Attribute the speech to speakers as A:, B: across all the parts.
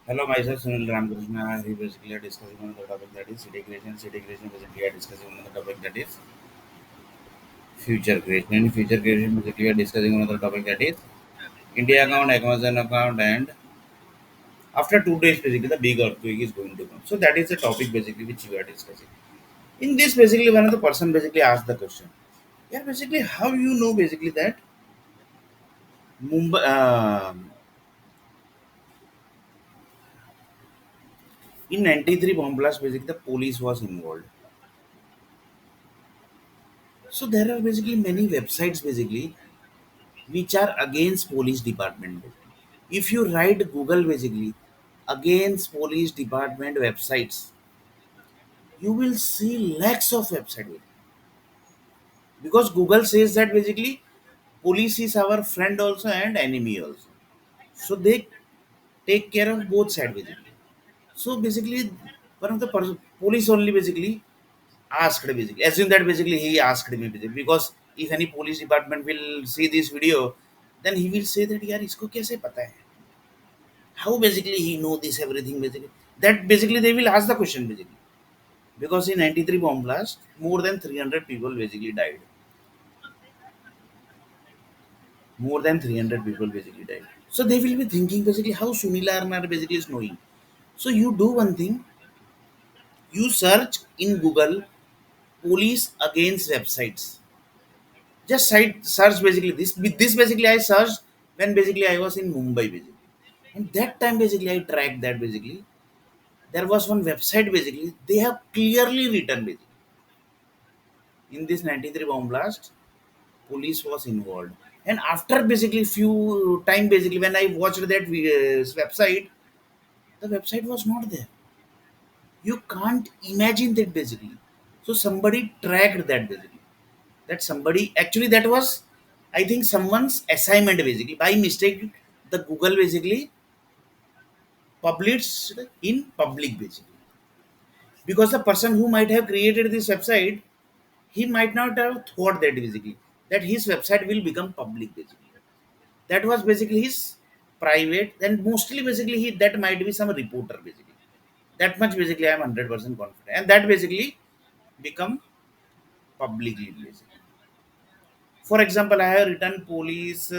A: Hello, myself Sunil Ramakrishna. We basically are discussing on the topic that is city creation. City creation basically are discussing on the topic that is future creation. In future creation, basically are discussing on the topic that is India account, Amazon account, and after 2 days, basically the big earthquake is going to come. So that is the topic basically which we are discussing. In this, basically one of the person basically asked the question. Yeah, basically how you know basically that Mumbai in '93 bomb blast basically the police was involved. So there are basically many websites basically which are against police department. If you write Google basically against police department websites, you will see lakhs of websites because Google says that basically police is our friend also and enemy also. So they take care of both sides basically. So basically, one of the police only basically asked basically assume that basically he asked me basically, because if any police department will see this video, then he will say that यार इसको कैसे पता है, how basically he know this everything basically, that basically they will ask the question basically, because in '93 bomb blast more than 300 people basically died, more than 300 people basically died. So they will be thinking basically how Sunil are basically is knowing. So you do one thing, you search in Google police against websites, just search basically this basically I searched when basically I was in Mumbai basically, and that time basically I tracked that basically there was one website basically they have clearly written basically in this '93 bomb blast police was involved. And after basically few time basically when I watched that website, the website was not there. You can't imagine that basically. So somebody tracked that basically, that somebody actually that was, I think, someone's assignment basically. By mistake the Google basically published in public basically, because the person who might have created this website, he might not have thought that basically that his website will become public basically. That was basically his private, and mostly basically he that might be some reporter basically. That much basically I am 100% confident, and that basically become publicly basically. For example, I have written police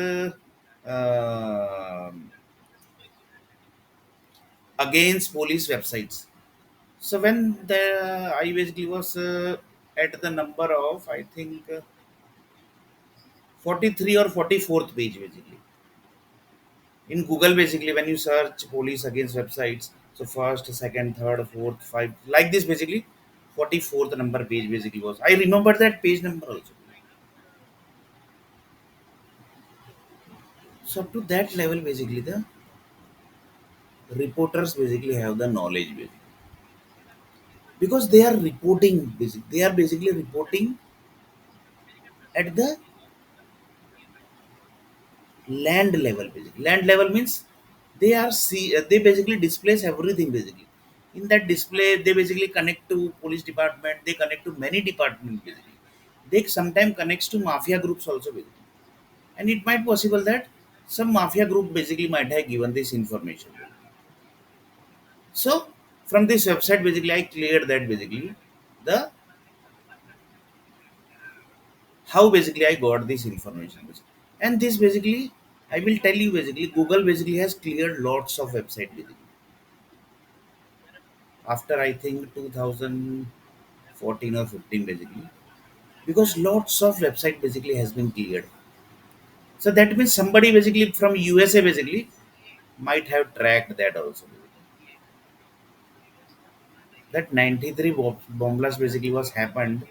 A: against police websites. So when the I basically was at the number of, I think, 43 or 44th page basically in Google basically when you search police against websites. So first, second, third, fourth, five, like this basically. 44th number page basically was. I remember that page number also. So up to that level basically the reporters basically have the knowledge basically, because they are reporting they are basically reporting at the land level basically. Land level means they are see they basically displays everything basically. In that display they basically connect to police department, they connect to many departments basically, they sometimes connects to mafia groups also basically. And it might possible that some mafia group basically might have given this information. So from this website basically I cleared that basically the how basically I got this information basically. And this basically I will tell you basically Google basically has cleared lots of website basically after I think 2014 or 15 basically, because lots of website basically has been cleared. So that means somebody basically from USA basically might have tracked that also. That '93 bomb blast basically was happened.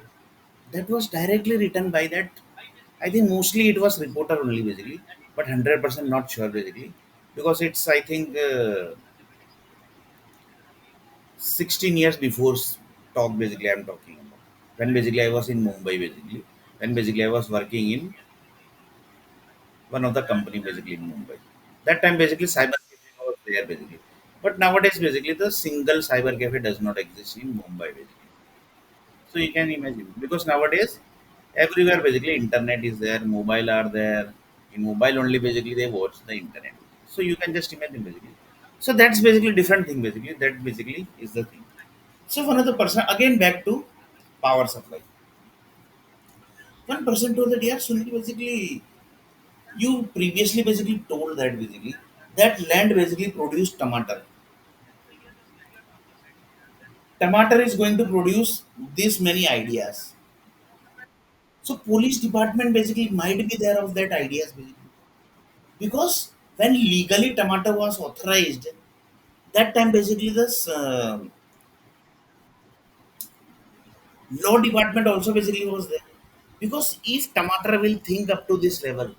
A: That was directly written by that. I think mostly it was reporter only basically, but 100% not sure basically, because it's I think 16 years before talk basically I'm talking about. When basically I was in Mumbai basically, when basically I was working in one of the company basically in Mumbai. That time basically cyber cafe was there basically, but nowadays basically the single cyber cafe does not exist in Mumbai basically. So you can imagine, because nowadays everywhere basically internet is there, mobile are there. In mobile only basically they watch the internet. So you can just imagine basically. So that's basically different thing. Basically, that basically is the thing. So one of the person again back to power supply. One person told that, yeah, Sunil, basically you previously basically told that basically that land basically produced tomato. Tomato is going to produce this many ideas. So police department basically might be there of that ideas basically. Because when legally tomato was authorized, that time basically this law department also basically was there. Because if tomato will think up to this level,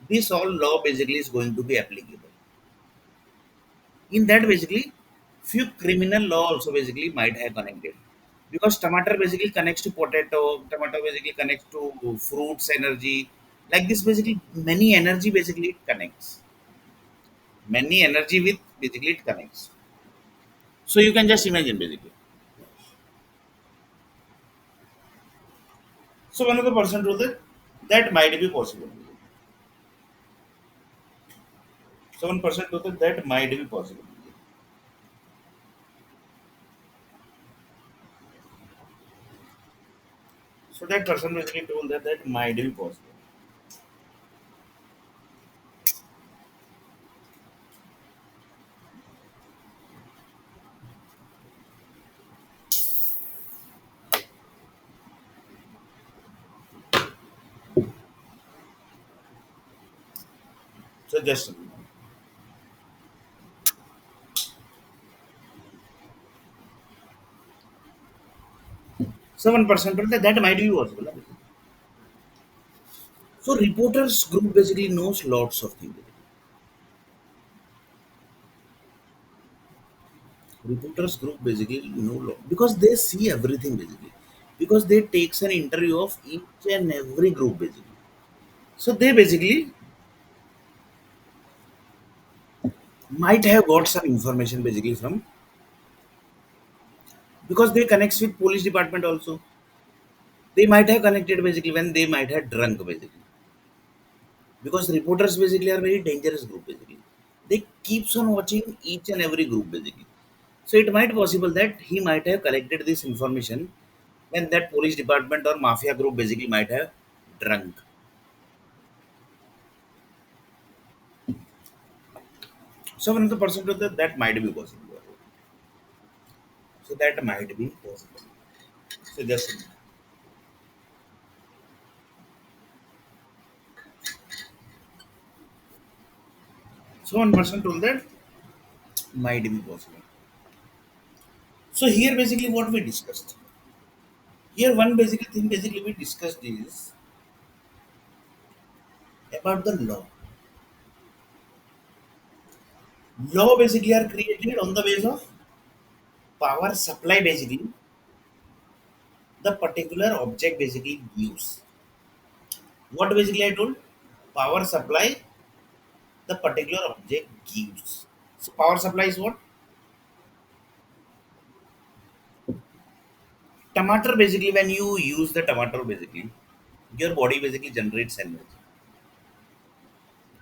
A: this all law basically is going to be applicable. In that basically, few criminal law also basically might have connected. Because tomato basically connects to potato, tomato basically connects to fruits energy. Like this basically many energy basically it connects. Many energy with basically it connects. So you can just imagine basically. So one of the person told that that might be possible. So one person told that that might be possible. So that person basically told that that might be possible. So just so one person told that that might be possible. So reporters group basically knows lots of things. Reporters group basically know because they see everything basically. Because they takes an interview of each and every group basically. So they basically might have got some information basically from because they connects with police department also. They might have connected basically when they might have drunk basically. Because reporters basically are very dangerous group basically. They keeps on watching each and every group basically. So it might possible that he might have collected this information when that police department or mafia group basically might have drunk. So when the person told that that might be possible. So that might be possible. So just so one person told that might be possible. So here basically what we discussed. Here one basically thing basically we discussed is about the law. Law basically are created on the base of power supply basically the particular object basically gives. What basically I told? Power supply the particular object gives. So power supply is what? Tomato basically when you use the tomato basically your body basically generates energy.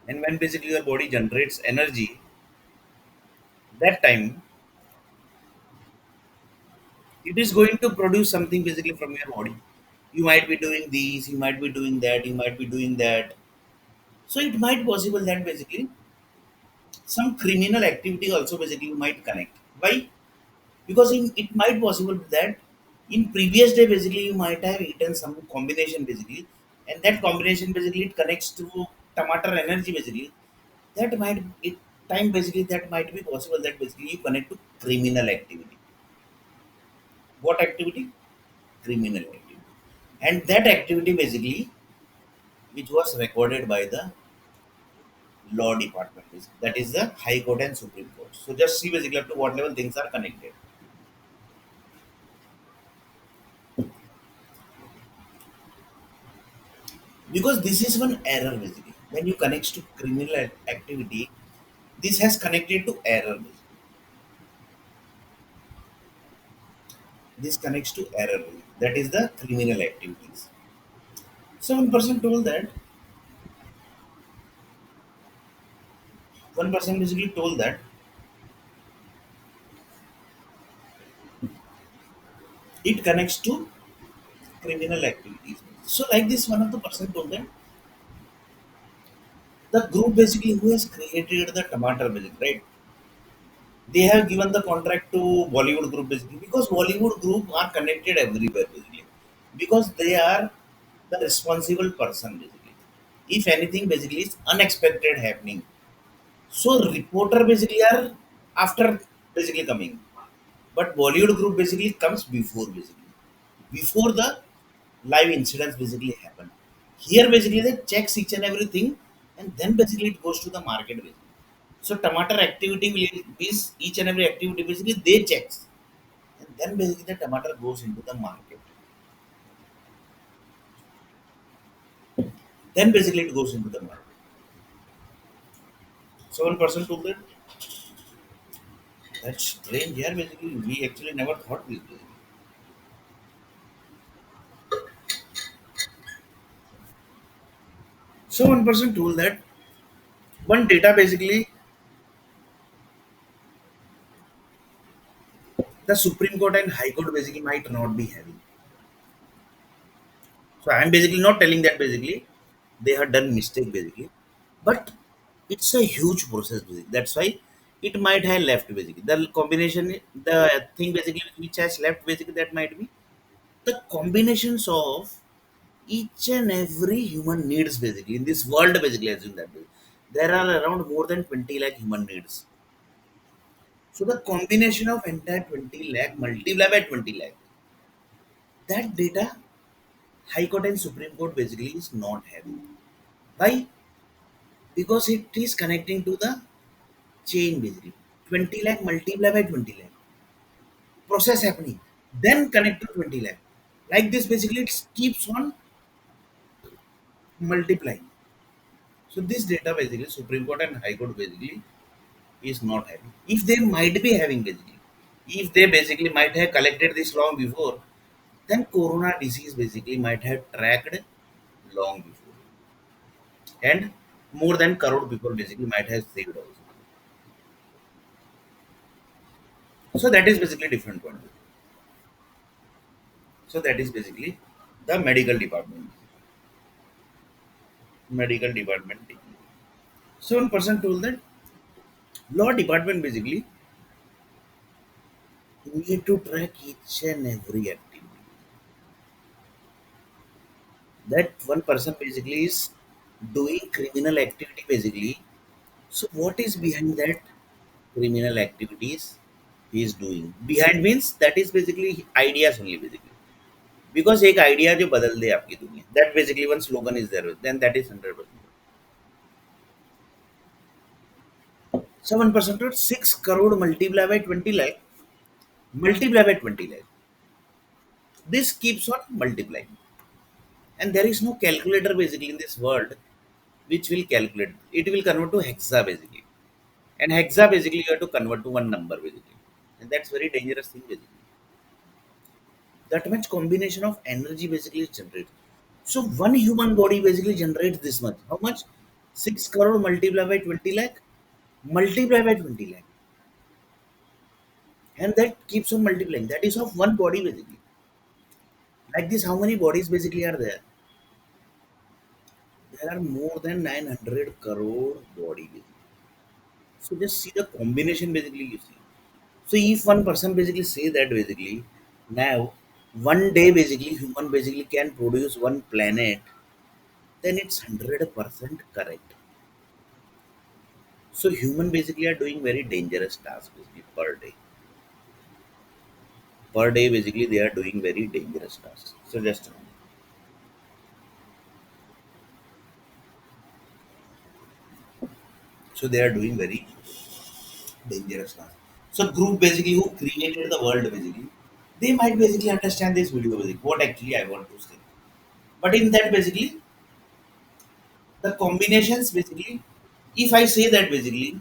A: And when basically your body generates energy, that time it is going to produce something basically from your body. You might be doing these, you might be doing that, you might be doing that. So it might possible that basically some criminal activity also basically you might connect. Why? Because it might possible that in previous day basically you might have eaten some combination basically, and that combination basically it connects to tomato energy basically. That might it time basically that might be possible that basically you connect to criminal activity. What activity? Criminal activity. And that activity basically which was recorded by the law department. That is the High Court and Supreme Court. So just see basically up to what level things are connected. Because this is one error basically. When you connect to criminal activity, this has connected to error. Basically. This connects to error. Basically. That is the criminal activities. So one person basically told that It connects to criminal activities. So like this, one of the person told them the group basically who has created the tomato music, right? They have given the contract to Bollywood group basically because Bollywood group are connected everywhere basically because they are the responsible person basically. If anything basically is unexpected happening, so reporter basically are after basically coming, but Bollywood group basically comes before basically before the live incidents basically happen. Here basically they checks each and everything and then basically it goes to the market basically. So tomato activity will is each and every activity basically they checks and then basically the tomato goes into the market. Then basically it goes into the market. So one person told that that's strange here basically we actually never thought this basically. So one person told that one data basically the Supreme Court and High Court basically might not be having. So I'm basically not telling that basically they have done mistake basically, but it's a huge process basically. That's why it might have left basically. The combination, the thing basically which has left basically that might be the combinations of each and every human needs basically in this world basically assume that basically. There are around more than 20 lakh human needs. So the combination of entire 20 lakh multiplied by 20 lakh, that data High Court and Supreme Court basically is not having. Why? Because it is connecting to the chain basically. 20 lakh multiply by 20 lakh. Process happening. Then connect to 20 lakh. Like this basically it keeps on multiplying. So this data basically Supreme Court and High Court basically is not having. If they might be having basically. If they basically might have collected this long before, then corona disease basically might have tracked long before. And more than crore people basically might have saved also. So that is basically different point. So that is basically the medical department. Medical department. So one person told that law department basically need to track each and every activity. That one person basically is doing criminal activity basically. So what is behind that criminal activities he is doing? Behind means that is basically ideas only basically. Because एक idea जो बदल दे आपकी दुनिया. That basically one slogan is there. Then that is 100%. So one person told 6 crore multiply by 20 lakh. Multiply by 20 lakh. This keeps on multiplying. And there is no calculator basically in this world which will calculate. It will convert to hexa basically. And hexa basically you have to convert to one number basically. And that's very dangerous thing basically. That much combination of energy basically is generated. So one human body basically generates this much. How much? 6 crore multiply by 20 lakh. Multiply by 20 lakh. And that keeps on multiplying. That is of one body basically. Like this, how many bodies basically are there? There are more than 900 crore bodies. So just see the combination basically you see. So if one person basically say that basically, now one day basically human basically can produce one planet, then it's 100% correct. So human basically are doing very dangerous tasks basically per day. Per day basically they are doing very dangerous tasks. So just so they are doing very dangerous tasks. So group basically who created the world basically, they might basically understand this video basically what actually I want to say. But in that basically the combinations basically, if I say that basically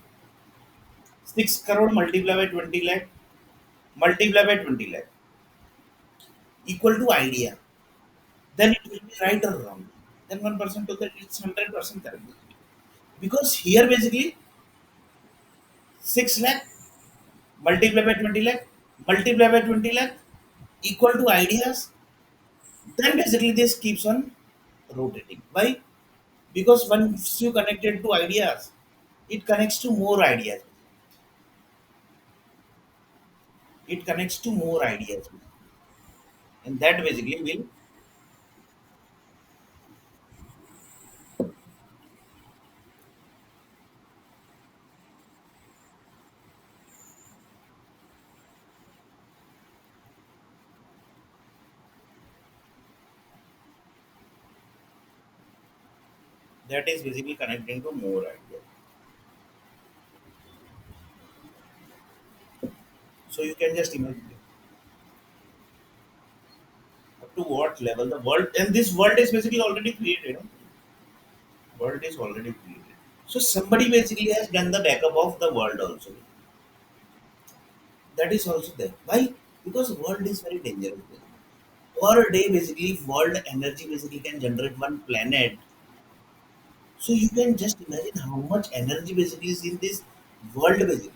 A: 6 crore multiply by 20 lakh multiply by 20 lakh equal to idea, then it will be right or wrong. Then one person told that it's 100% correct. Because here basically 6 lakh multiply by 20 lakh multiply by 20 lakh equal to ideas, then basically this keeps on rotating. Why? Because once you connected to ideas, it connects to more ideas. It connects to more ideas, and that basically will. That is basically connecting to more ideas. So you can just imagine up to what level the world, and this world is basically already created. World is already created. So somebody basically has done the backup of the world also. That is also there. Why? Because world is very dangerous. Per day, basically, world energy basically can generate one planet. So you can just imagine how much energy basically is in this world basically.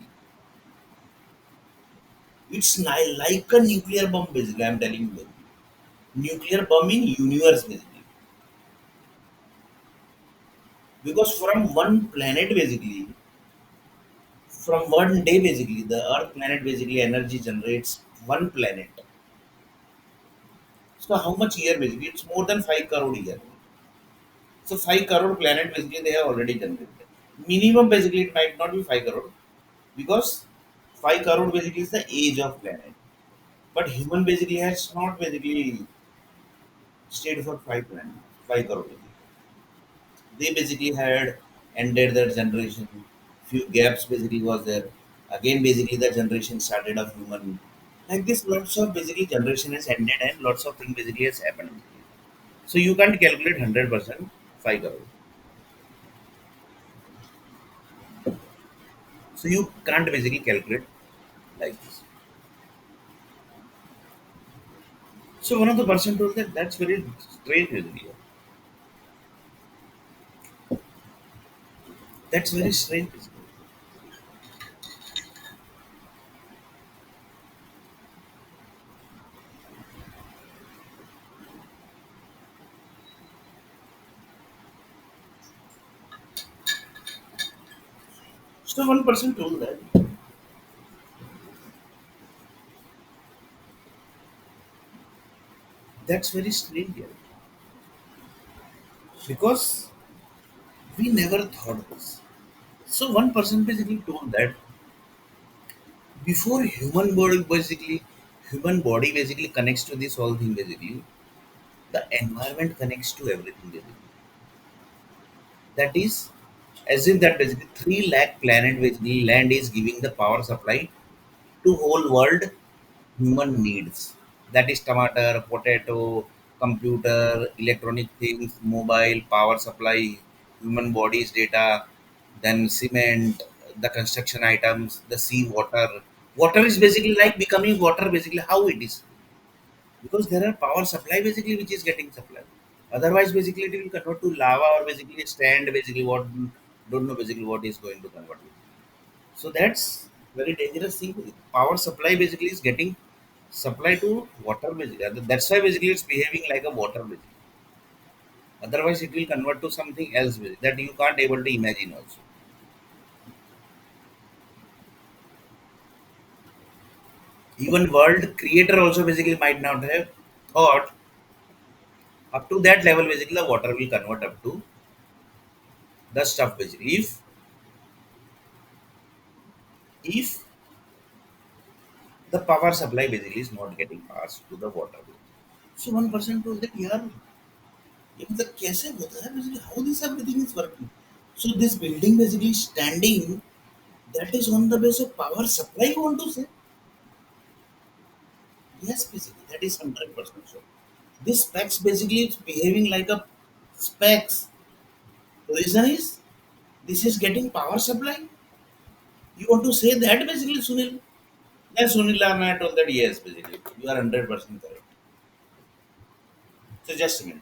A: It's like a nuclear bomb basically. I'm telling you, nuclear bomb in universe basically. Because from one planet basically, from one day basically, the Earth planet basically energy generates one planet. So how much year basically? It's more than 5 crore year. So 5 crore planet basically they have already generated. Minimum basically it might not be 5 crore because 5 crore basically is the age of planet. But human basically has not basically stayed for 5 crore. They basically had ended their generation. Few gaps basically was there. Again basically the generation started of human. Like this lots of basically generation has ended and lots of things basically has happened. So you can't calculate 100% 5 crore. So you can't basically calculate like this. So one of the person told that that's very strange basically. That's very strange. Basically. So one person told that that's very strange here. Because we never thought this. So one person basically told that before human body basically connects to this whole thing basically, the environment connects to everything basically. That is as if that basically 3 lakh planet basically land is giving the power supply to whole world human needs. That is tomato, potato, computer, electronic things, mobile, power supply, human body's data, then cement, the construction items, the sea water. Water is basically like becoming water basically how it is. Because there are power supply basically which is getting supplied. Otherwise basically it will convert to lava or basically stand basically what don't know basically what is going to convert to. So that's very dangerous thing. Power supply basically is getting supply to water basically. That's why basically it's behaving like a water basically. Otherwise it will convert to something else basically, that you can't able to imagine also. Even world creator also basically might not have thought up to that level basically the water will convert up to the stuff basically. If the power supply basically is not getting passed to the water. So one person told that yeah, ये मतलब कैसे होता है basically how this everything is working. So this building basically standing that is on the base of power supply you want to say? Yes, basically that is 100% sure. This specs basically is behaving like a specs. The reason is this is getting power supply. You want to say that basically Sunil? Yes, Sunil I told that yes basically. You are 100% correct. So just a minute.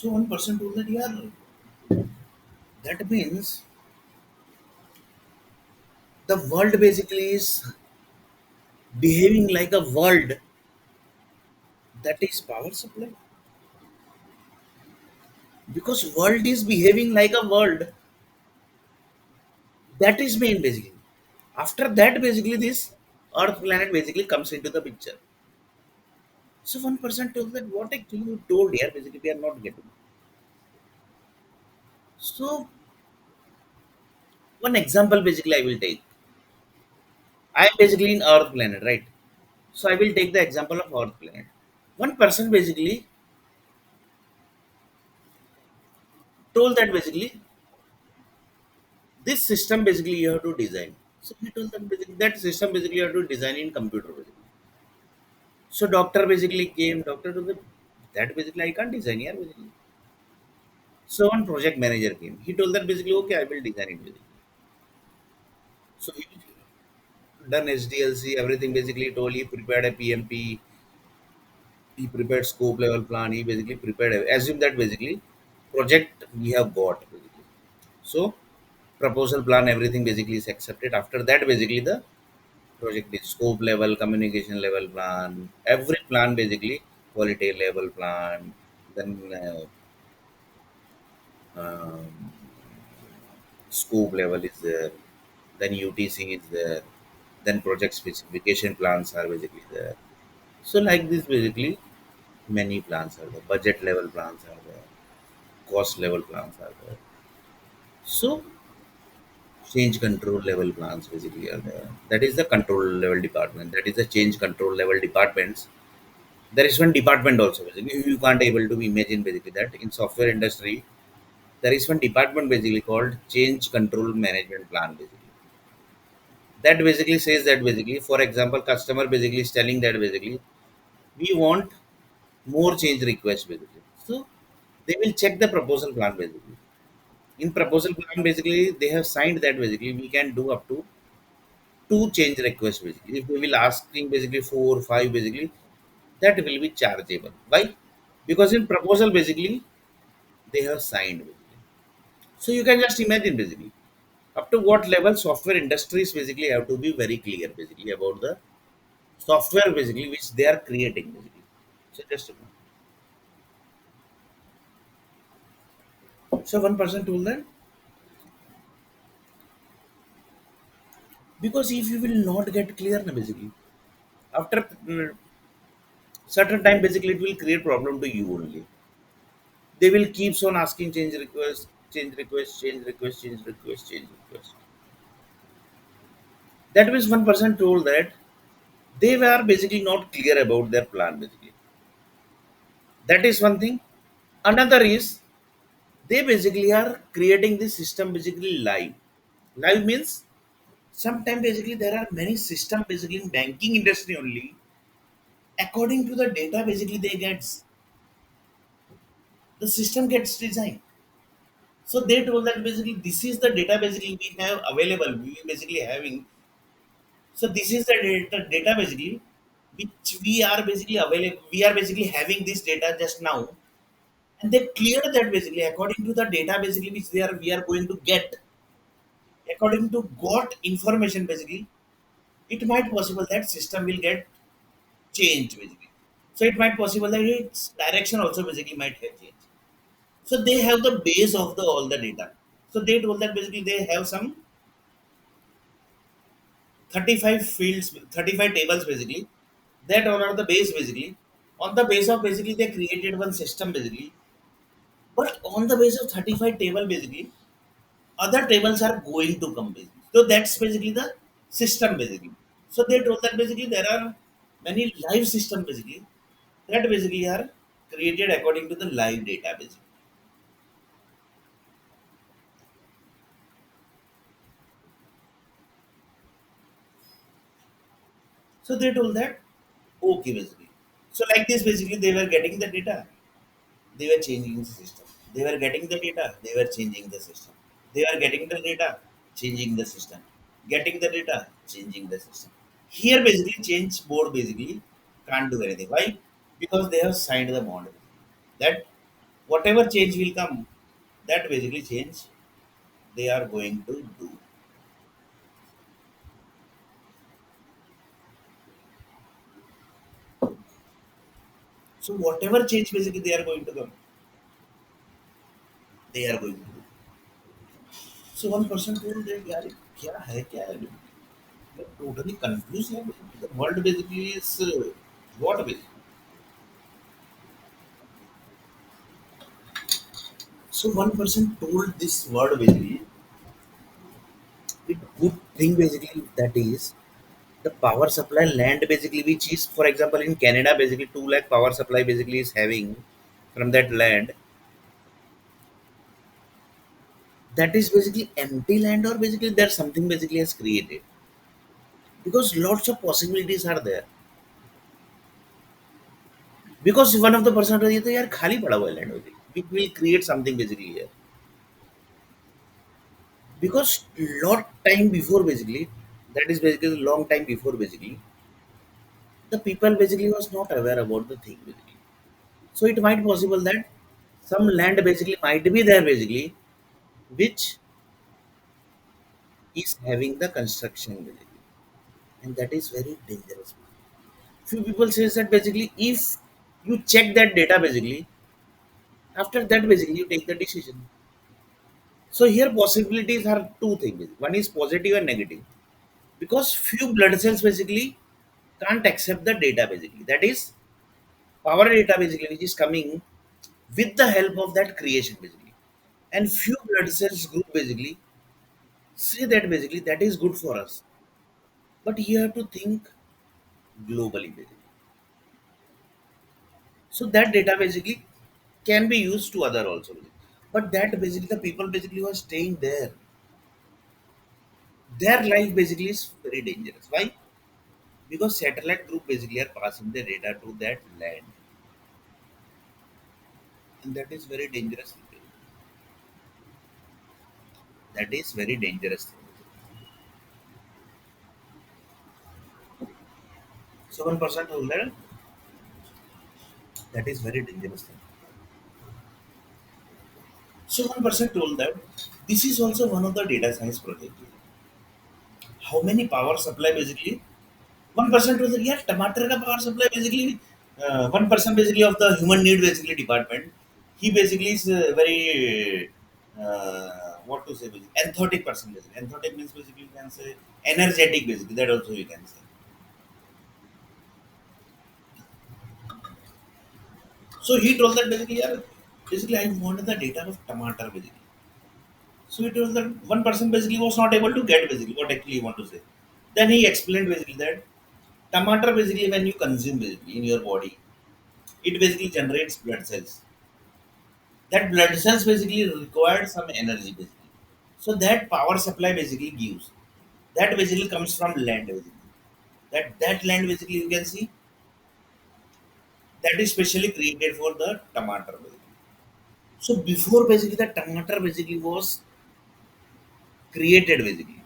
A: So one person told that, yeah, that means the world basically is behaving like a world that is power supply. Because world is behaving like a world that is main basically. After that, basically this Earth planet basically comes into the picture. So one person told that what actually you told here basically we are not getting. So one example basically I will take. I am basically in Earth planet, right? So I will take the example of Earth planet. One person basically told that basically this system basically you have to design. So he told that basically that system basically you have to design in computer basically. So doctor basically came, doctor told that basically I can't design here basically. So one project manager came. He told that basically okay I will design it basically. So he done SDLC, everything basically told he prepared a PMP, he prepared scope level plan, he basically prepared assume that basically project we have got basically. So proposal plan everything basically is accepted. After that basically the project is scope level, communication level plan, every plan basically, quality level plan, then um, scope level is there, then UTC is there, then project specification plans are basically there. So like this basically many plans are there, budget level plans are there, cost level plans are there. So change control level plans basically are there. That is the control level department. That is the change control level departments. There is one department also basically. You can't able to imagine basically that in software industry there is one department basically called change control management plan basically. That basically says that basically, for example, customer basically is telling that basically we want more change requests basically. So they will check the proposal plan basically. In proposal plan basically they have signed that basically we can do up to two change requests basically. If we will asking basically four, five basically, that will be chargeable. Why? Because in proposal basically they have signed basically. So you can just imagine basically up to what level software industries basically have to be very clear basically about the software basically which they are creating basically. So just so one person told that because if you will not get clear na basically after certain time basically it will create problem to you only. They will keeps on asking change request, change request, change request, change request, change request. That means one person told that they were basically not clear about their plan basically. That is one thing. Another is they basically are creating this system basically live. Live means sometimes basically there are many system basically in banking industry only. According to the data basically they gets the system gets designed. So they told that basically this is the data basically we have available. We basically having. So this is the data basically which we are basically available. We are basically having this data just now, and they clear that basically according to the data basically which they are we are going to get according to got information basically. It might possible that system will get changed basically. So it might possible that its direction also basically might have changed. So they have the base of the all the data. So they told that basically they have some 35 fields, 35 tables basically. That all are the base basically. On the base of basically they created one system basically. But on the base of 35 table basically, other tables are going to come basically. So that's basically the system basically. So they told that basically there are many live system basically that basically are created according to the live data basically. So they told that okay basically. So like this basically they were getting the data. They were changing the system. They were getting the data. They were changing the system. They were getting the data, changing the system. Getting the data, changing the system. Here, basically, change board basically can't do anything. Why? Because they have signed the bond. That whatever change will come, that basically change they are going to do. So whatever change basically they are going to come, they are going to do. So one person told that यार क्या है क्या है, totally confused है, the world basically is what basically. So one person told this word basically, it good thing basically, that is the power supply land basically, which is for example in Canada basically 2 lakh power supply basically is having from that land, that is basically empty land, or basically there's something basically has created, because lots of possibilities are there. Because one of the person ये तो यार खाली पड़ा हुआ है land basically, we will create something basically here, because lot time before basically, that is basically long time before basically, the people basically was not aware about the thing basically. So it might possible that some land basically might be there basically, which is having the construction basically, and that is very dangerous. Few people says that basically if you check that data basically, after that basically you take the decision. So here possibilities are two things. One is positive and negative, because few blood cells basically can't accept the data basically. That is power data basically, which is coming with the help of that creation basically. And few blood cells group basically say that basically that is good for us. But you have to think globally basically. So that data basically can be used to other also. But that basically the people basically who are staying there, their life basically is very dangerous. Why? Because satellite group basically are passing the data to that land, and that is very dangerous. That is very dangerous thing. So one person told that that is very dangerous thing. So one person told that this is also one of the data science project. How many power supply basically? One person told that yeah, tomato ka power supply basically. One person basically of the human need basically department. He basically is very what to say basically enthusiastic person basically. Enthusiastic means basically you can say energetic basically. That also you can say. So he told that basically yeah, basically I wanted the data of tomato basically. So it was that one person basically was not able to get basically what actually you want to say. Then he explained basically that tomato basically when you consume basically in your body, it basically generates blood cells. That blood cells basically require some energy basically. So that power supply basically gives. That basically comes from land basically. That land basically you can see that is specially created for the tomato basically. So before basically the tomato basically was created basically.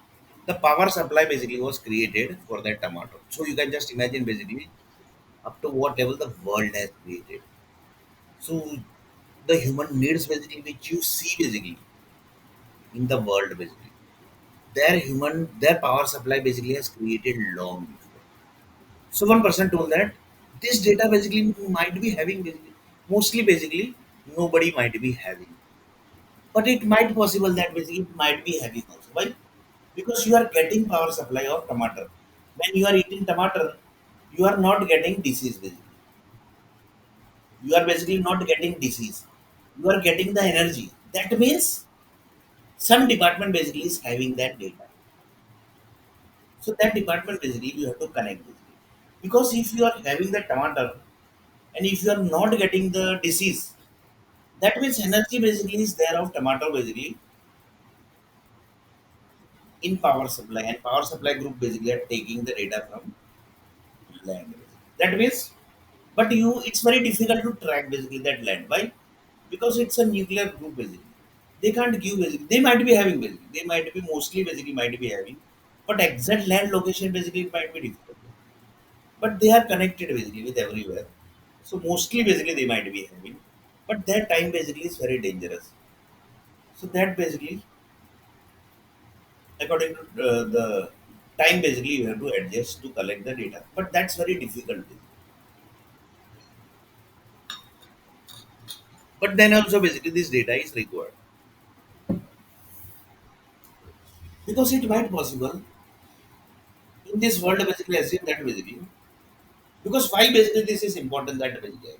A: The power supply basically was created for that tomato. So you can just imagine basically up to what level the world has created. So the human needs basically which you see basically in the world basically. Their power supply basically has created long before. So one person told that this data basically might be having basically, mostly basically nobody might be having. But it might possible that basically it might be having also. Why? Because you are getting power supply of tomato. When you are eating tomato, you are not getting disease basically. You are basically not getting disease. You are getting the energy. That means some department basically is having that data. So that department basically you have to connect basically. Because if you are having the tomato and if you are not getting the disease, that means energy basically is there of tomato basically in power supply, and power supply group basically are taking the data from land. That means, but you it's very difficult to track basically that land. Why? Because it's a nuclear group basically. They can't give basically. They might be having basically. They might be mostly basically might be having, but exact land location basically it might be difficult. But they are connected basically with everywhere. So mostly basically they might be having. But that time basically is very dangerous. So that basically, according to the time, basically you have to adjust to collect the data. But that's very difficult. But then also basically this data is required because it might possible in this world basically assume that basically because why basically this is important that basically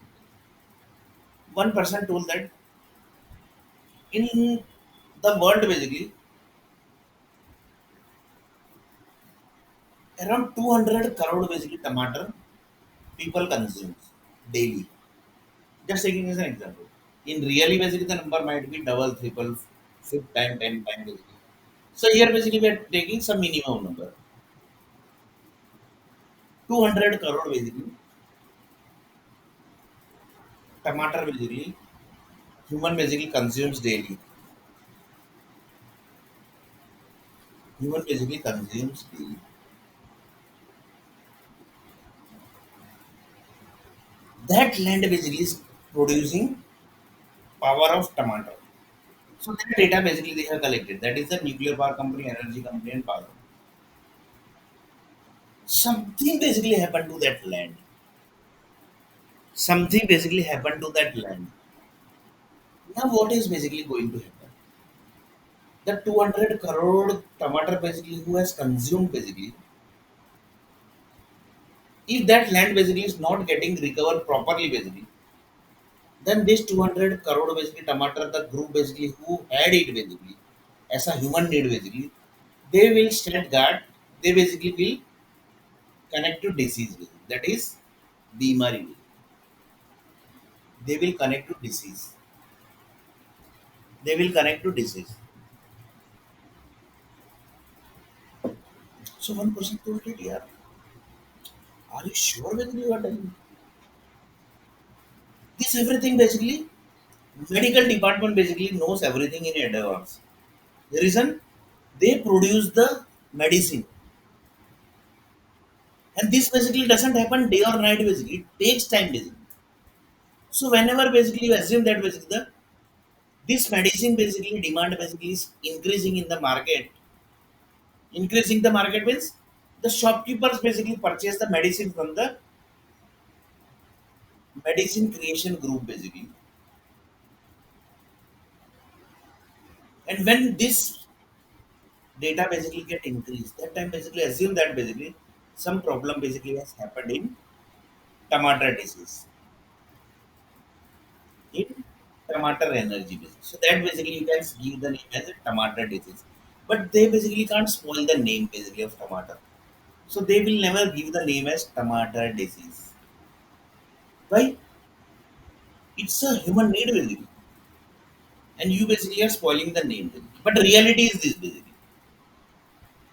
A: one person told that in the world basically around 200 crore basically tomato people consumes daily. Just taking as an example. In really basically the number might be double, triple, fifth time, 10 time basically. So here basically we are taking some minimum number. 200 crore basically tomato basically human basically consumes daily. Human basically consumes daily. That land basically is producing power of tomato. So that data basically they have collected. That is the nuclear power company, energy company, and power. Something basically happened to that land. Something basically happened to that land. Now what is basically going to happen? The 200 crore tomato basically who has consumed basically, if that land basically is not getting recovered properly basically, then this 200 crore basically tomato, the group basically who had it basically, as a human need basically, they will stand guard, they basically will connect to disease basically. That is Bimari. They will connect to disease. They will connect to disease. So one person told it, yeah, are you sure basically you are telling me? This everything basically, medical department basically knows everything in advance. The reason they produce the medicine, and this basically doesn't happen day or night. Basically, it takes time. Basically, so whenever basically you assume that basically this medicine basically demand basically is increasing in the market. Increasing the market means the shopkeepers basically purchase the medicine from the medicine creation group basically, and when this data basically get increased, that time basically assume that basically some problem basically has happened in tomato disease, in tomato energy disease. So that basically you can give the name as a tomato disease, but they basically can't spoil the name basically of tomato. So they will never give the name as tomato disease. Why? It's a human need basically, and you basically are spoiling the name. Basically. But reality is this basically.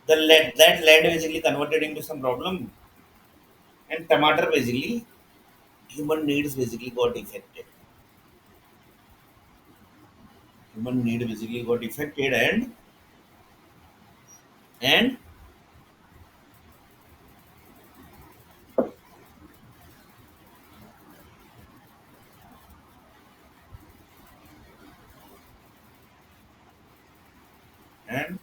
A: The lead, that lead basically converted into some problem, and tomato basically human needs basically got affected. Human need basically got affected, and and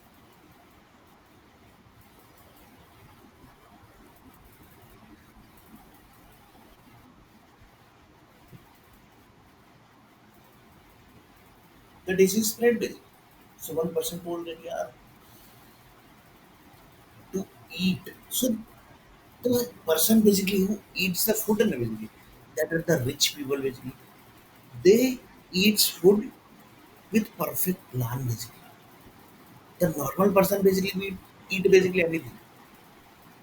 A: the disease spread basically. So one person told that yeah to eat. So the person basically who eats the food and basically that are the rich people basically they eats food with perfect plan basically. The normal person basically will eat basically anything.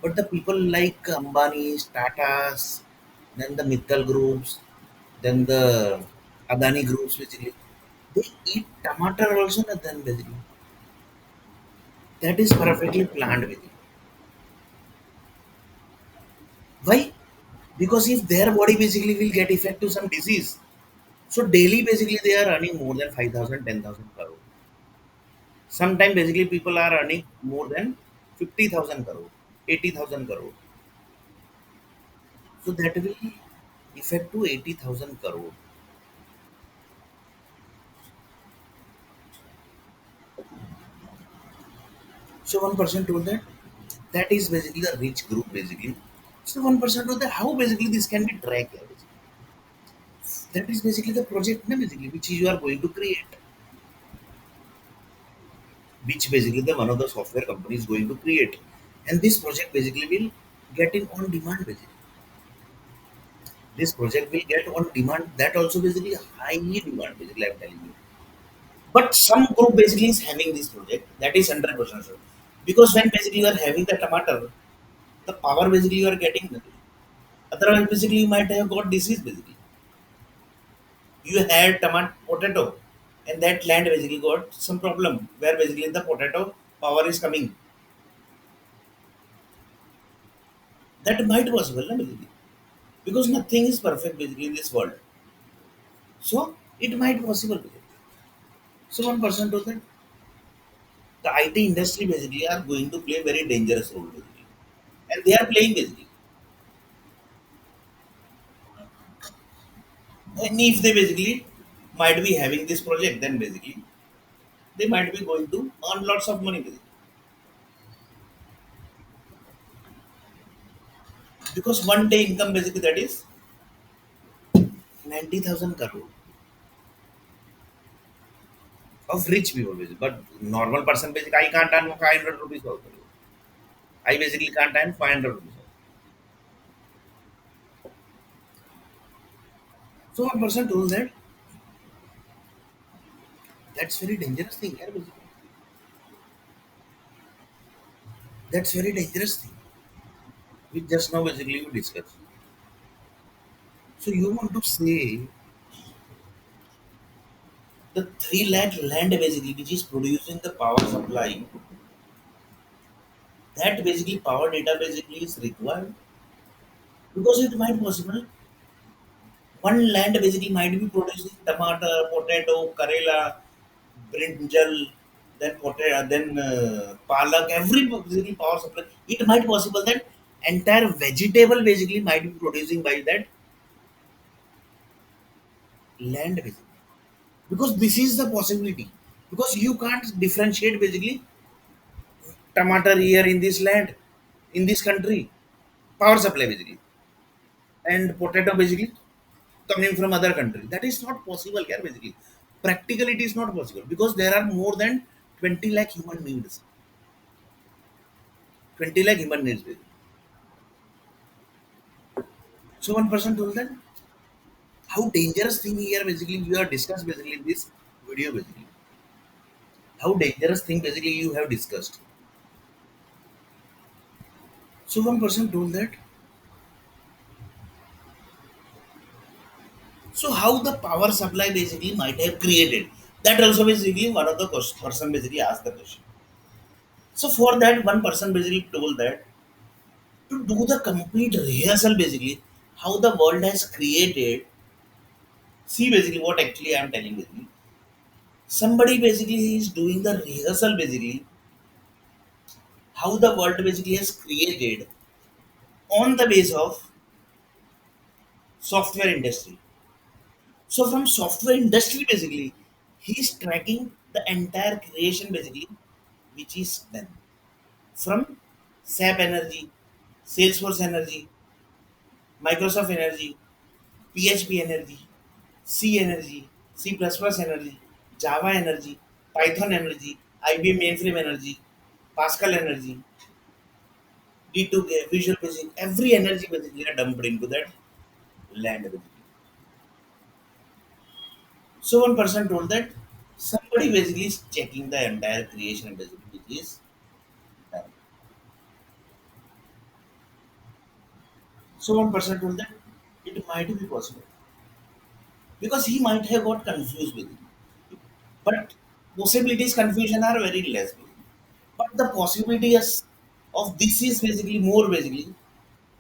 A: But the people like Ambani's, Tata's, then the Mittal groups, then the Adani groups basically, they eat tomato also not then basically. That is perfectly planned basically. Why? Because if their body basically will get effect to some disease, so daily basically they are earning more than 5,000, 10,000 crore. Sometimes basically people are earning more than 50,000 crore, 80,000 crore. So that will effect to 80,000 crore. So one person told that that is basically the rich group basically. So one person told that how basically this can be tracked. Yeah, basically. That is basically the project na, basically which you are going to create, which basically the one of the software company is going to create, and this project basically will get in on demand basically. This project will get on demand. That also basically highly demand basically. I'm telling you. But some group basically is having this project that is 100% sure. Because when basically you are having the tomato, the power basically you are getting. Otherwise, basically you might have got disease basically. You had tomato potato, and that land basically got some problem where basically the potato power is coming. That might possible, na, basically. Because nothing is perfect basically in this world. So it might possible. Basically. So one person told that the IT industry basically are going to play very dangerous role basically. And they are playing basically. And if they basically might be having this project, then basically they might be going to earn lots of money basically. Because one day income basically that is 90,000 crore of rich people basically. But normal person basically I can't earn 500 rupees also. I basically can't earn 500 rupees. So one person told that that's very dangerous thing. Yeah, basically. That's very dangerous thing. We just now basically we discussed. So you want to say the 3 lakh land basically which is producing the power supply, that basically power data basically is required because it might possible one land basically might be producing tomato, potato, karela, brinjal, then potato, then palak, every basically power supply. It might possible that entire vegetable basically might be producing by that land basically. Because this is the possibility. Because you can't differentiate basically tomato here in this land, in this country, power supply basically, and potato basically coming from other country. That is not possible here basically. Practically, it is not possible because there are more than 20 lakh human needs. 20 lakh human needs basically. So one person told that how dangerous thing here basically you have discussed basically in this video basically. How dangerous thing basically you have discussed. So one person told that. So how the power supply basically might have created. That also basically one of the person basically asked the question. So for that one person basically told that to do the complete rehearsal basically how the world has created. See basically what actually I am telling basically. Somebody basically is doing the rehearsal basically how the world basically has created on the base of software industry. So from software industry basically he's tracking the entire creation basically which is done from SAP Energy, Salesforce Energy, Microsoft Energy, PHP Energy, C Energy, C++ Energy, Java Energy, Python Energy, IBM Mainframe Energy, Pascal Energy, D2K, Visual Basic, every energy basically are dumped into that land. Basically. So one person told that somebody basically is checking the entire creation basically, which is done. So one person told that it might be possible because he might have got confused with it. But possibilities confusion are very less. But the possibilities of this is basically more basically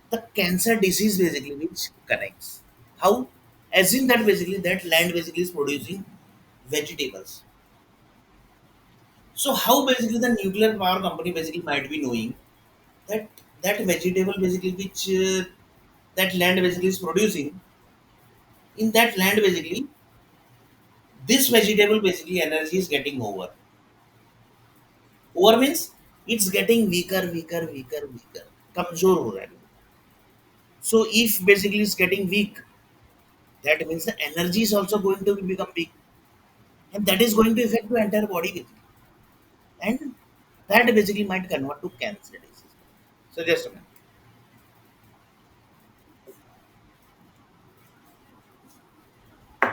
A: the cancer disease basically which connects. How? As in that basically that land basically is producing vegetables. So how basically the nuclear power company basically might be knowing that that vegetable basically which that land basically is producing in that land basically this vegetable basically energy is getting over. Over means It's getting weaker. कमजोर हो रहा है. So if basically it's getting weak, that means the energy is also going to become weak, and that is going to affect the entire body basically, and that basically might convert to cancer disease. So just a minute.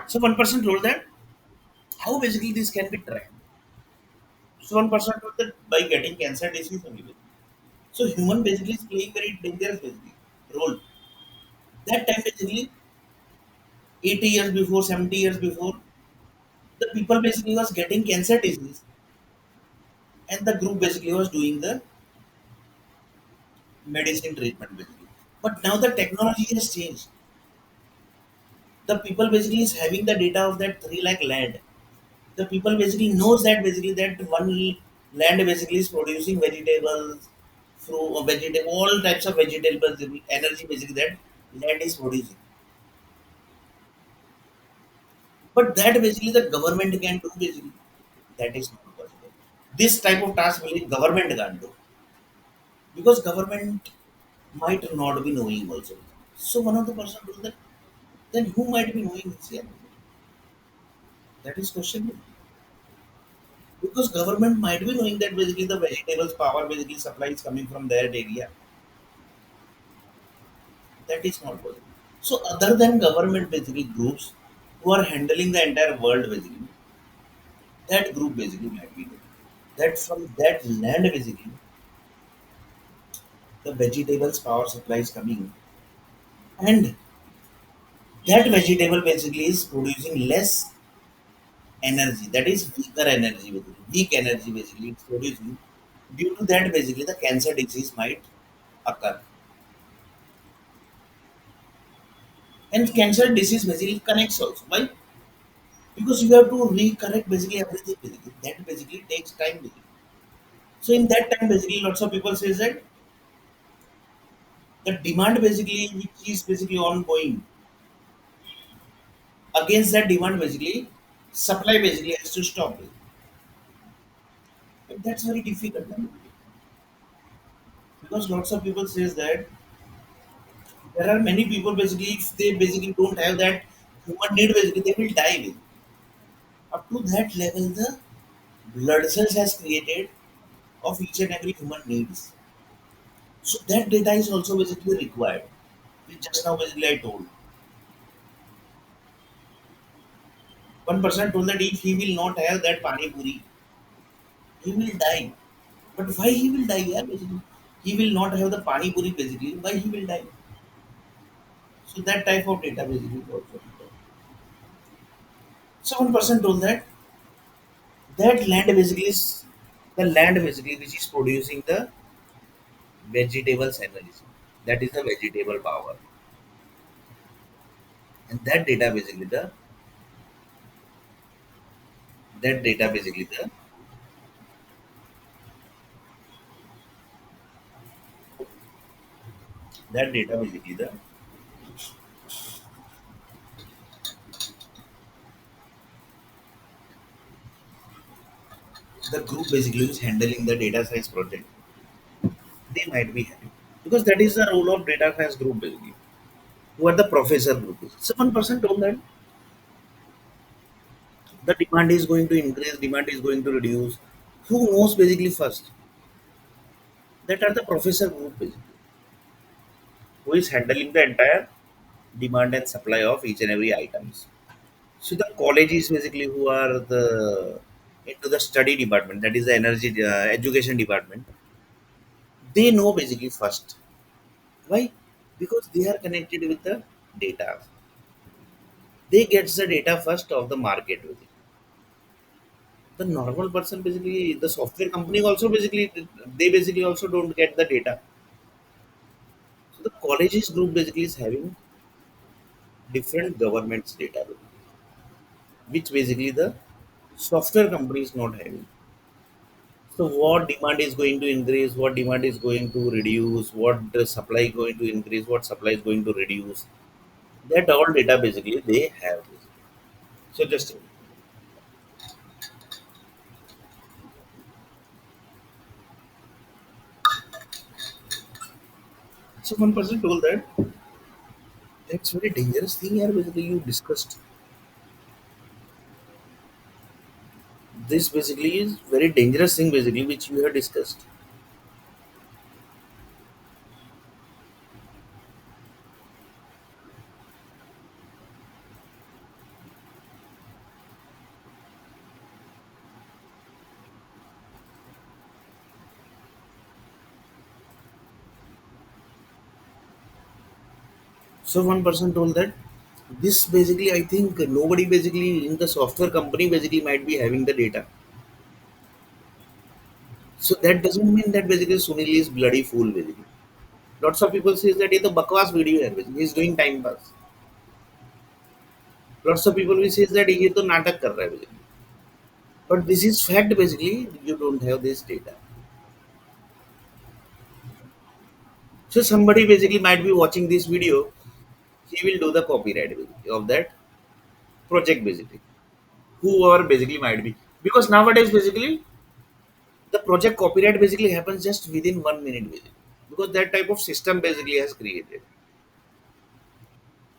A: So one person told that how basically this can be tracked. So one person told that by getting cancer disease only. So human basically is playing very dangerous basically role. That time basically 80 years before, 70 years before, the people basically was getting cancer disease, and the group basically was doing the medicine treatment basically. But now the technology has changed. The people basically is having the data of that 3 lakh land. The people basically knows that basically that one land basically is producing vegetables, fruit, vegetable, all types of vegetables, energy basically that land is producing. But that basically the government can do basically. That is not possible. This type of task really government can't do because government might not be knowing also. So one of the person told that then who might be knowing this here? That is question because government might be knowing that basically the vegetables power basically supply is coming from their area. That is not possible. So other than government basically groups who are handling the entire world basically, that group basically might be doing. That from that land basically the vegetables power supply is coming, and that vegetable basically is producing less energy, that is weaker energy basically. Weak energy basically it's producing. Due to that basically the cancer disease might occur, and cancer disease basically connects also. Why? Because you have to recorrect basically everything basically. That basically takes time basically. So in that time basically lots of people says that the demand basically which is basically ongoing, against that demand basically supply basically has to stop it. But that's very difficult because lots of people says that there are many people basically if they basically don't have that human need basically they will die with. Up to that level the blood cells has created of each and every human needs. So that data is also basically required. Which just now basically I told. One person told that if he will not have that pani puri, he will die. But why he will die? Yeah, basically. He will not have the pani puri basically. Why he will die? So that type of data basically is also. So one person told that that land basically is the land basically which is producing the vegetables energy. That is the vegetable power. And that data basically the group basically is handling the data science project. They might be having. Because that is the role of data science group basically. Who are the professor group. So one person told that the demand is going to increase, demand is going to reduce. Who knows basically first? That are the professor group basically, who is handling the entire demand and supply of each and every items. So the colleges basically who are the into the study department, that is the energy education department, they know basically first. Why? Because they are connected with the data. They get the data first of the market. Basically. The normal person basically, the software company also basically, they basically also don't get the data. So the colleges group basically is having different governments data, which basically the software company is not having. So what demand is going to increase, what demand is going to reduce, what the supply going to increase, what supply is going to reduce. That all data basically they have. So just So one person told that that's very dangerous thing here. Basically, you discussed this. Basically, is very dangerous thing. Basically, which you have discussed. So one person told that this basically, I think nobody basically in the software company basically might be having the data. So that doesn't mean that basically Sunil is bloody fool basically. Lots of people says that ये तो बकवास video है basically. He's doing time pass. Lots of people will says that ये तो नाटक कर रहा है basically. But this is fact basically. You don't have this data. So somebody basically might be watching this video. He will do the copyright basically of that project basically. Whoever basically might be, because nowadays basically the project copyright basically happens just within 1 minute basically, because that type of system basically has created.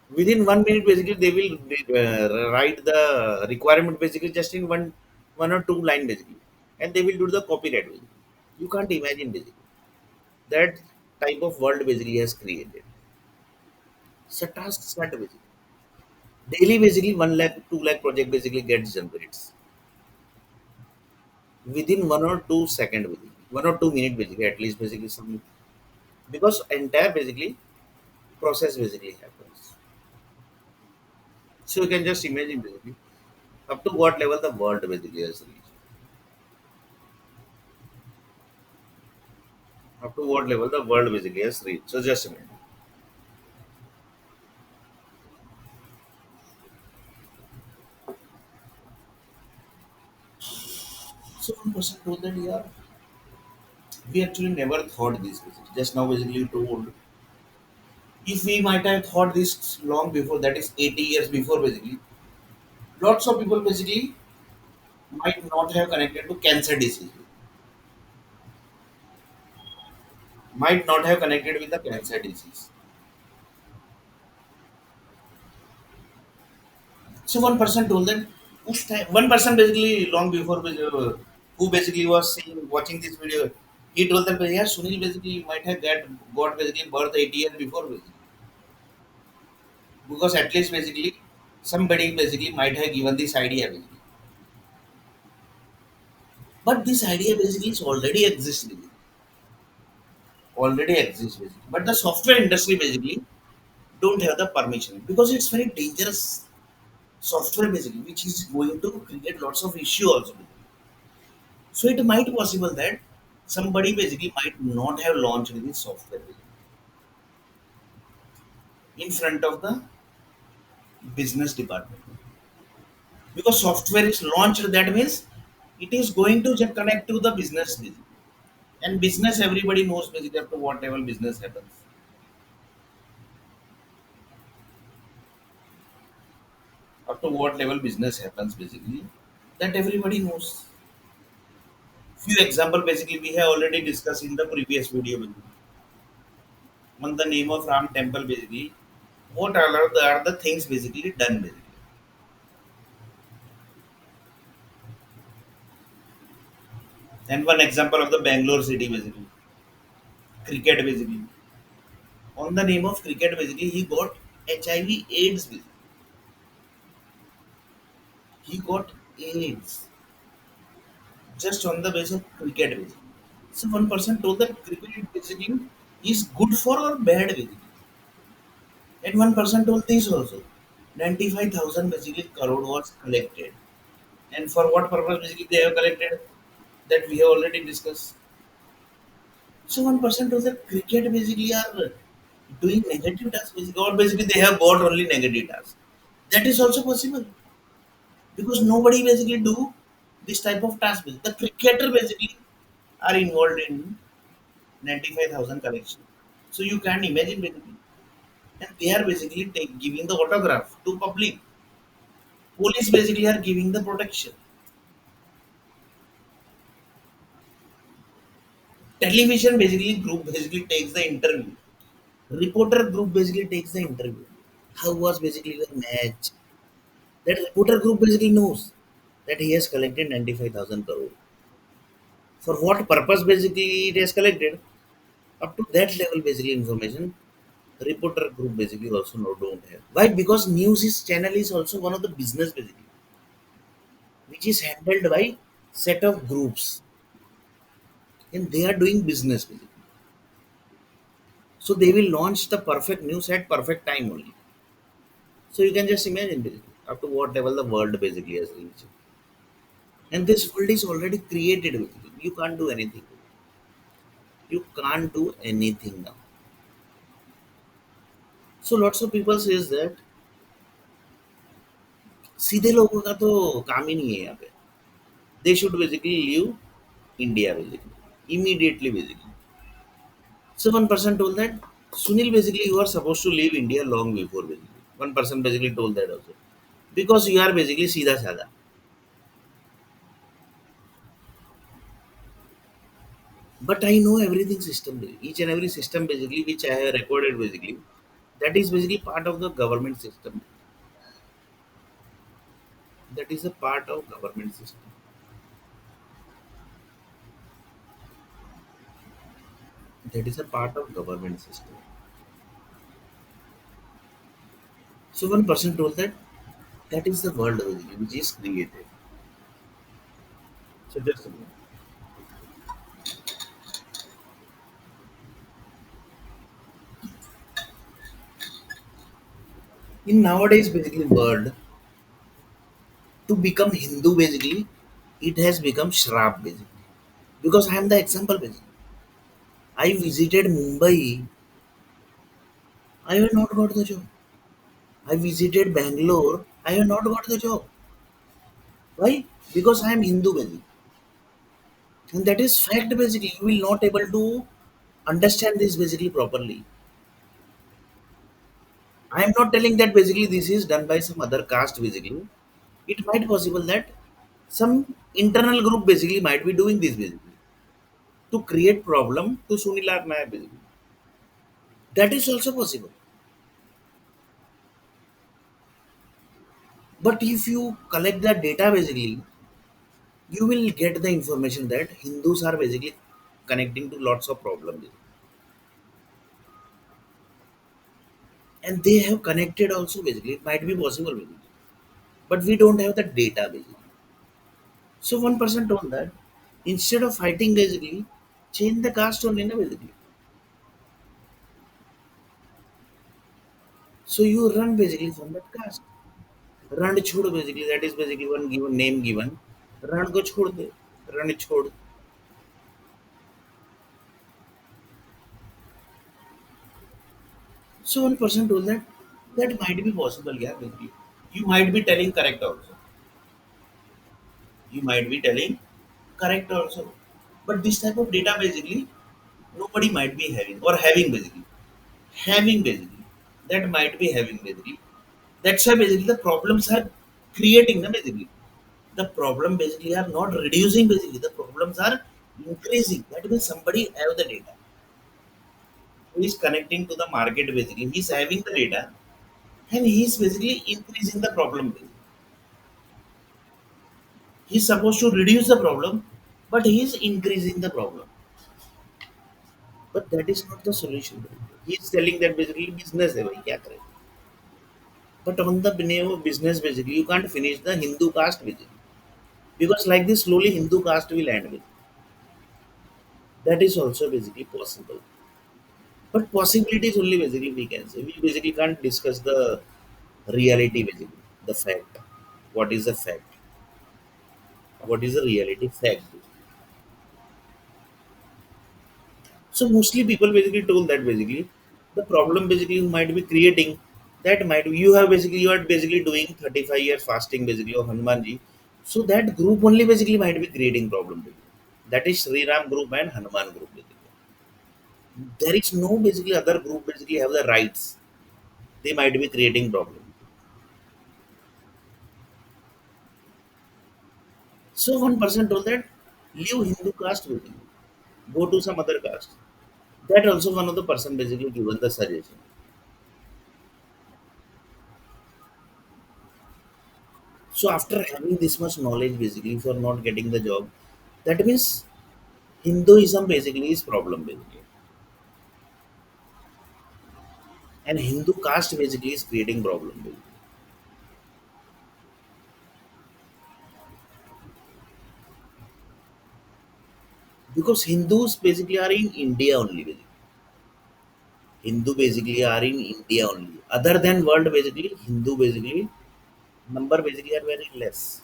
A: Within 1 minute basically they will write the requirement basically just in one or two line basically, and they will do the copyright basically. You can't imagine basically that type of world basically has created. So task start basically. Daily basically 1 lakh, 2 lakh project basically gets generated within 1 or 2 second basically, 1 or 2 minute basically, at least basically some, because entire basically process basically happens. So you can just imagine basically up to what level the world basically has reached. Up to what level the world basically has reached. So just a minute. So one person told that yeah, we actually never thought this basically. Just now basically you told, if we might have thought this long before, that is 80 years before basically, lots of people basically might not have connected to cancer disease, might not have connected with the cancer disease. So one person told them, one person basically long before who basically was seeing watching this video, he told them, yeah, Sunil basically might have got basically birth 80 years before basically, because at least basically somebody basically might have given this idea basically. But this idea basically is already exists basically, already exists basically. But the software industry basically don't have the permission because it's very dangerous software basically, which is going to create lots of issue also. So it might possible that somebody basically might not have launched this software in front of the business department, because software is launched. That means it is going to just connect to the business basically. And business everybody knows basically up to what level business happens, up to what level business happens basically, that everybody knows. Few example basically we have already discussed in the previous video basically. On the name of Ram temple basically, what are the things basically done basically. And one example of the Bangalore city basically, cricket basically. On the name of cricket basically, he got HIV AIDS basically. He got AIDS just on the basis of cricket basically. So one person told that cricket basically is good for or bad basically. And one person told this also. 95,000 basically crore was collected. And for what purpose basically they have collected, that we have already discussed. So one person told that cricket basically are doing negative tasks basically, or basically they have got only negative tasks. That is also possible because nobody basically do this type of task. The cricketer basically are involved in 95,000 collection. So you can imagine basically, and they are basically giving the autograph to public. Police basically are giving the protection. Television basically group basically takes the interview. Reporter group basically takes the interview. How was basically your match? That reporter group basically knows that he has collected 95,000 crore. For what purpose basically it has collected? Up to that level basically information reporter group basically also don't have. Why? Because news is channel is also one of the business basically, which is handled by set of groups and they are doing business basically. So they will launch the perfect news at perfect time only. So you can just imagine basically up to what level the world basically has reached. And this world is already created basically. You can't do anything. You can't do anything now. So lots of people says that सीधे लोगों का तो काम ही नहीं है यहाँ पे. They should basically leave India basically immediately basically. So one person told that Sunil basically you are supposed to leave India long before basically. One person basically told that also because you are basically सीधा साधा. But I know everything system each and every system basically which I have recorded basically that is basically part of the government system. That is a part of government system. That is a part of government system. So one person told that that is the world basically which is created. So just a minute. In nowadays basically world to become Hindu basically it has become Shrap basically. Because I am the example basically. I visited Mumbai, I have not got the job. I visited Bangalore, I have not got the job. Why? Because I am Hindu basically. And that is fact basically. You will not able to understand this basically properly. I am not telling that basically this is done by some other caste basically. It might possible that some internal group basically might be doing this basically to create problem to Sunil or Nair basically. That is also possible. But if you collect the data basically, you will get the information that Hindus are basically connecting to lots of problems. And they have connected also basically. It might be possible basically. But we don't have the data basically. So one person told that instead of fighting basically, change the caste only na basically. So you run basically from that caste. Run chhod basically that is basically one given name given. Run ko chhod de. Run chhod. So one person told that that might be possible, yeah, basically. You might be telling correct also. You might be telling correct also. But this type of data basically nobody might be having or having basically. Having basically. That might be having basically. That's why basically the problems are creating them basically. The problem basically are not reducing basically. The problems are increasing. That means somebody have the data. Who is connecting to the market basically. He's having the data and he's basically increasing the problem. He's supposed to reduce the problem, but he's increasing the problem. But that is not the solution. He's telling that basically business है भाई क्या करें. But on the name of business basically you can't finish the Hindu caste basically. Because like this slowly Hindu caste will end with. That is also basically possible. But possibilities only basically we can say. We basically can't discuss the reality basically. The fact. What is the fact? What is the reality fact? So mostly people basically told that basically the problem basically you might be creating that might be, you have basically you are basically doing 35 years fasting basically of Hanumanji. So that group only basically might be creating problem basically. That is Sri Ram group and Hanuman group basically. There is no basically other group basically have the rights. They might be creating problem. So one person told that leave Hindu caste basically. Go to some other caste. That also one of the person basically given the suggestion. So after having this much knowledge basically for not getting the job, that means Hinduism basically is problem basically, and Hindu caste basically is creating problem basically. Because Hindus basically are in India only basically. Hindu basically are in India only. Other than world basically, Hindu basically number basically are very less.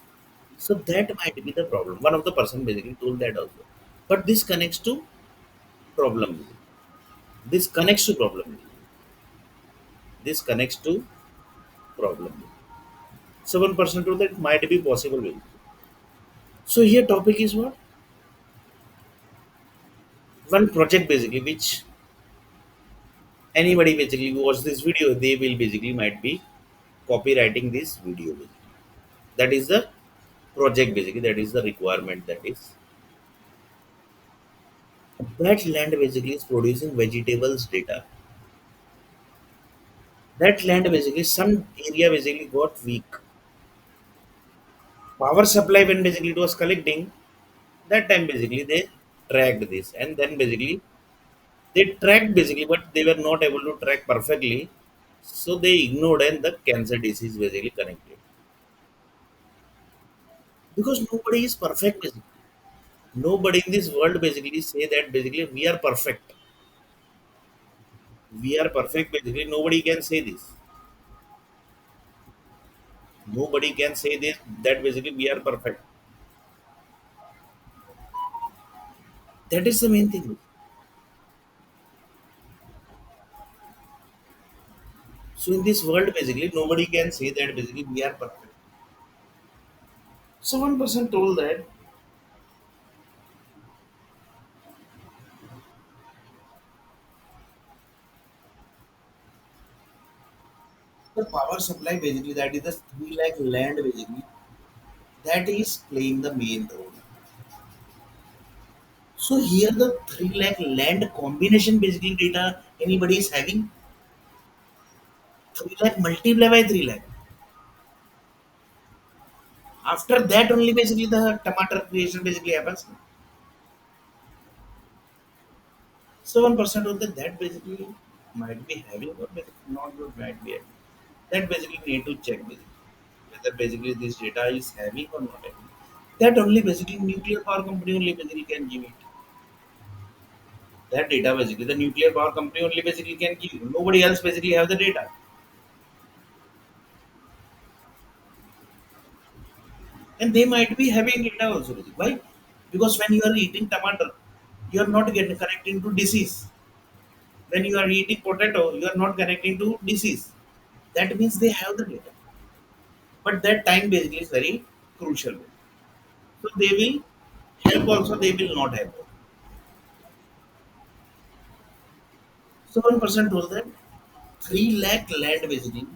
A: So that might be the problem. One of the person basically told that also. But this connects to problem. This connects to problem. This connects to problem. So one person told that might be possible. So here topic is what? One project basically which anybody basically who watch this video, they will basically might be copywriting this video basically. That is the project basically, that is the requirement, that is that land basically is producing vegetables data. That land basically some area basically got weak. Power supply when basically it was collecting, that time basically they tracked this, and then basically they tracked basically, but they were not able to track perfectly, so they ignored and the cancer disease basically connected. Because nobody is perfect basically. Nobody in this world basically say that basically we are perfect. We are perfect basically, nobody can say this. Nobody can say this, that basically we are perfect. That is the main thing. So in this world basically nobody can say that basically we are perfect. So one person told that the power supply basically, that is the 3 lakh land basically, that is playing the main role. So here the 3 lakh land combination basically data anybody is having. 3 lakh multiply by 3 lakh. After that only basically the tomato creation basically happens. So one person told that that basically might be having or basically not good, might be having. That basically need to check basically whether basically this data is having or not having. That only basically nuclear power company only basically can give it. That data basically the nuclear power company only basically can give you. Nobody else basically have the data. And they might be having data also. Basically. Why? Because when you are eating tomato, you are not getting connecting to disease. When you are eating potato, you are not connecting to disease. That means they have the data. But that time basically is very crucial. So they will help also, they will not help. So one person told that 3 lakh land basically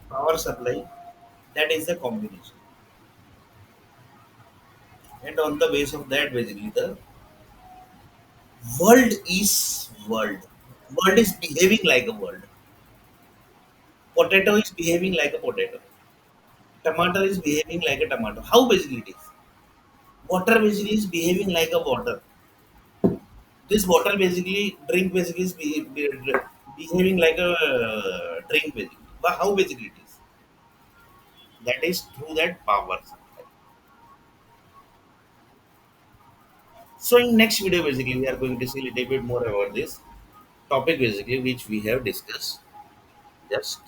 A: power supply, that is the combination. And on the base of that basically the world is world. World is behaving like a world. Potato is behaving like a potato. Tomato is behaving like a tomato. How basically it is? Water basically is behaving like a water. This water basically drink basically is behaving like a drink basically. But how basically it is? That is through that power supply. So in next video basically we are going to see a little bit more about this topic basically which we have discussed just